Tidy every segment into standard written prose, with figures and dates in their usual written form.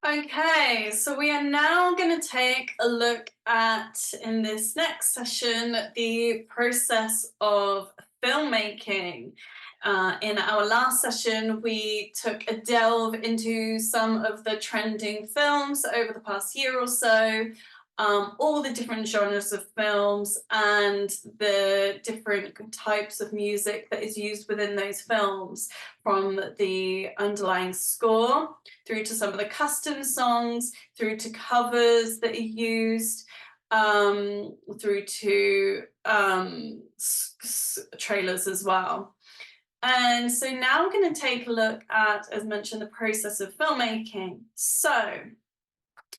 Okay, so we are now going to take a look at, in this next session, the process of filmmaking. In our last session, we took a delve into some of the trending films over the past year or so, all the different genres of films and the different types of music that is used within those films, from the underlying score through to some of the custom songs, through to covers that are used, through to trailers as well. And so now I'm going to take a look at, as mentioned, the process of filmmaking. So,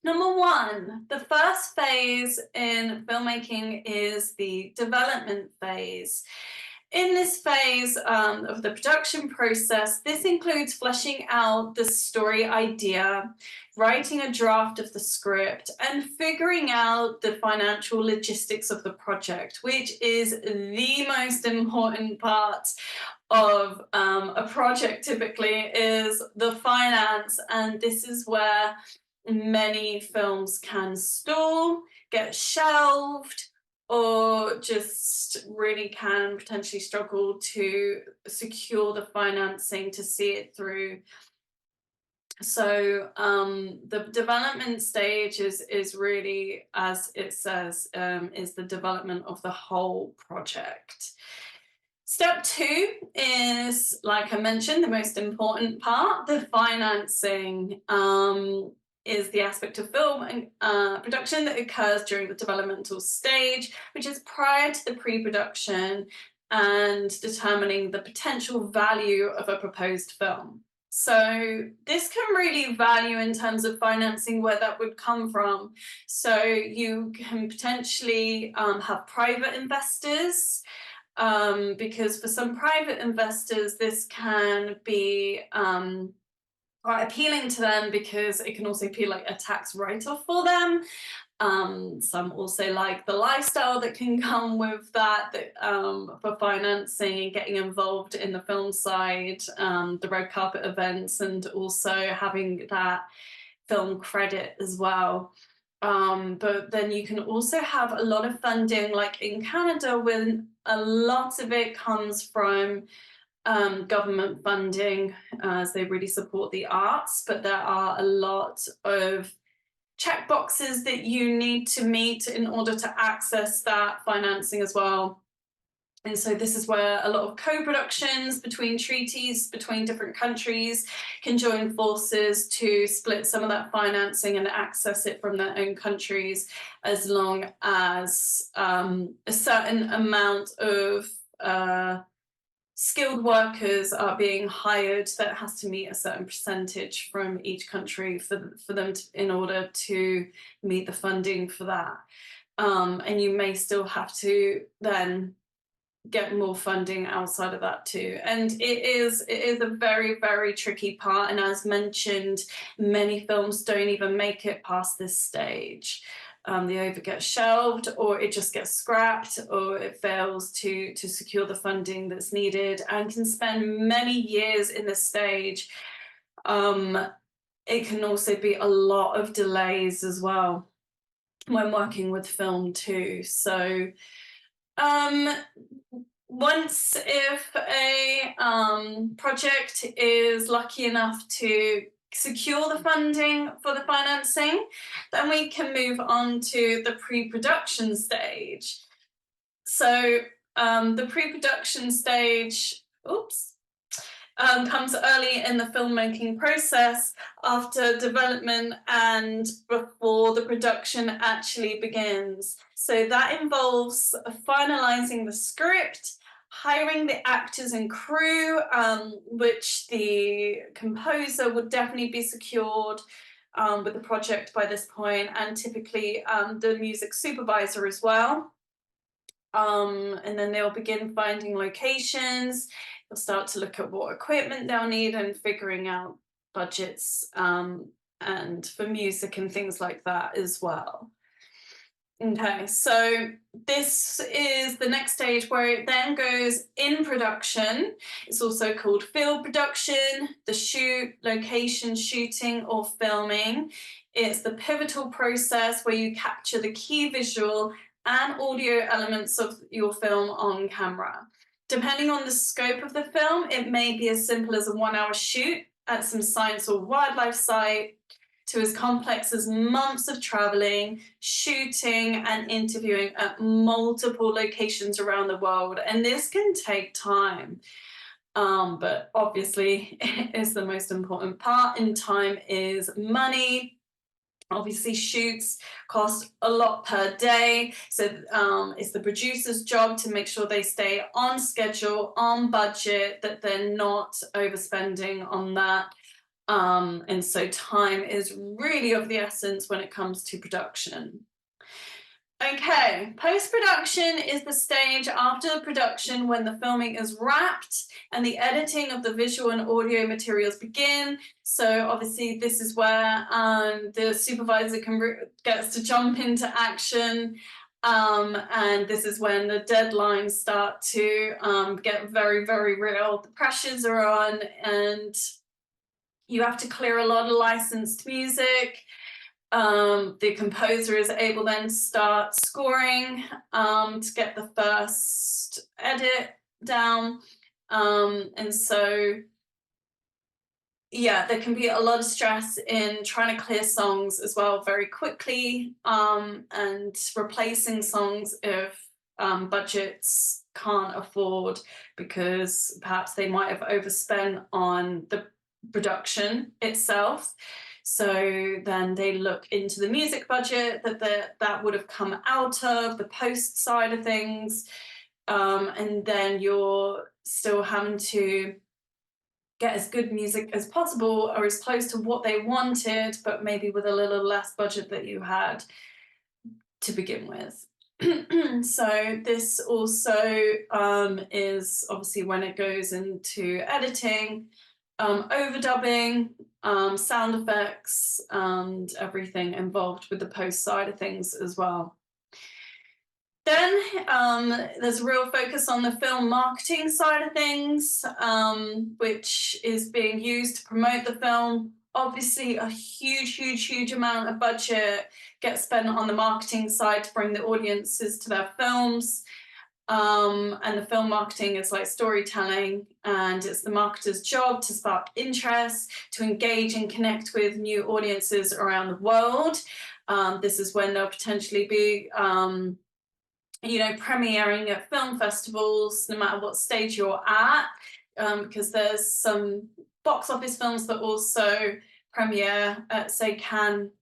number one, the first phase in filmmaking is the development phase. In this phase of the production process, this includes fleshing out the story idea, writing a draft of the script, and figuring out the financial logistics of the project, which is the most important part of a project typically, is the finance. And this is where many films can stall, get shelved, or just really can potentially struggle to secure the financing to see it through. So the development stage is really, as it says, is the development of the whole project. Step two is, like I mentioned, the most important part, the financing. Is the aspect of film and production that occurs during the developmental stage, which is prior to the pre-production and determining the potential value of a proposed film. So this can really value in terms of financing where that would come from. So you can potentially have private investors, because for some private investors, this can be quite appealing to them because it can also be like a tax write-off for them. Some also like the lifestyle that can come with that, for financing and getting involved in the film side, the red carpet events, and also having that film credit as well. But then you can also have a lot of funding, like in Canada, when a lot of it comes from government funding, as they really support the arts, but there are a lot of check boxes that you need to meet in order to access that financing as well. And so this is where a lot of co-productions between treaties, between different countries, can join forces to split some of that financing and access it from their own countries, as long as a certain amount of skilled workers are being hired that has to meet a certain percentage from each country for them to, in order to meet the funding for that. And you may still have to then get more funding outside of that too. And it is a very, very tricky part. And as mentioned, many films don't even make it past this stage. They either get shelved, or it just gets scrapped, or it fails to secure the funding that's needed, and can spend many years in this stage. It can also be a lot of delays as well when working with film too. So once, if a project is lucky enough to secure the funding for the financing, then we can move on to the pre-production stage. So the pre-production stage, comes early in the filmmaking process, after development and before the production actually begins. So that involves finalizing the script, hiring the actors and crew, which the composer would definitely be secured with the project by this point, and typically the music supervisor as well. And then they'll begin finding locations. They'll start to look at what equipment they'll need and figuring out budgets, and for music and things like that as well. Okay, so this is the next stage where it then goes in production. It's also called field production, the shoot, location shooting or filming. It's the pivotal process where you capture the key visual and audio elements of your film on camera. Depending on the scope of the film, it may be as simple as a 1-hour shoot at some science or wildlife site, to as complex as months of traveling, shooting, and interviewing at multiple locations around the world. And this can take time. But obviously, it's the most important part in time is money. Obviously, shoots cost a lot per day. So it's the producer's job to make sure they stay on schedule, on budget, that they're not overspending on that. And so time is really of the essence when it comes to production. Okay, post-production is the stage after the production when the filming is wrapped and the editing of the visual and audio materials begin. So obviously this is where the supervisor gets to jump into action. And this is when the deadlines start to get very, very real. The pressures are on and you have to clear a lot of licensed music. The composer is able then to start scoring to get the first edit down. And so, yeah, there can be a lot of stress in trying to clear songs as well very quickly and replacing songs if budgets can't afford because perhaps they might have overspent on the production itself. So then they look into the music budget that would have come out of the post side of things. And then you're still having to get as good music as possible or as close to what they wanted, but maybe with a little less budget that you had to begin with. So this also is obviously when it goes into editing, overdubbing, sound effects, and everything involved with the post side of things as well. Then there's a real focus on the film marketing side of things, which is being used to promote the film. Obviously, a huge, huge, huge amount of budget gets spent on the marketing side to bring the audiences to their films. And the film marketing is like storytelling, and it's the marketer's job to spark interest, to engage and connect with new audiences around the world. This is when they'll potentially be premiering at film festivals, no matter what stage you're at, because there's some box office films that also premiere at, say, Cannes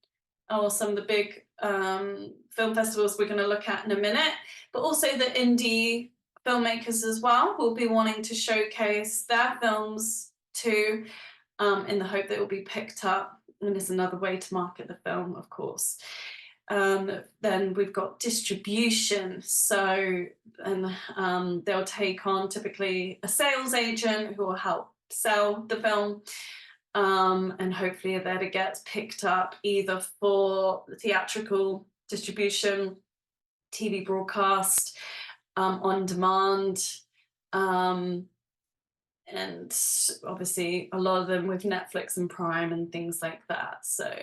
or some of the big film festivals we're going to look at in a minute, but also the indie filmmakers as well will be wanting to showcase their films too, in the hope that it will be picked up. And it's another way to market the film, of course. Then we've got distribution. So they'll take on typically a sales agent who will help sell the film. And hopefully that it gets picked up either for theatrical distribution, TV broadcast, on demand, and obviously a lot of them with Netflix and Prime and things like that. So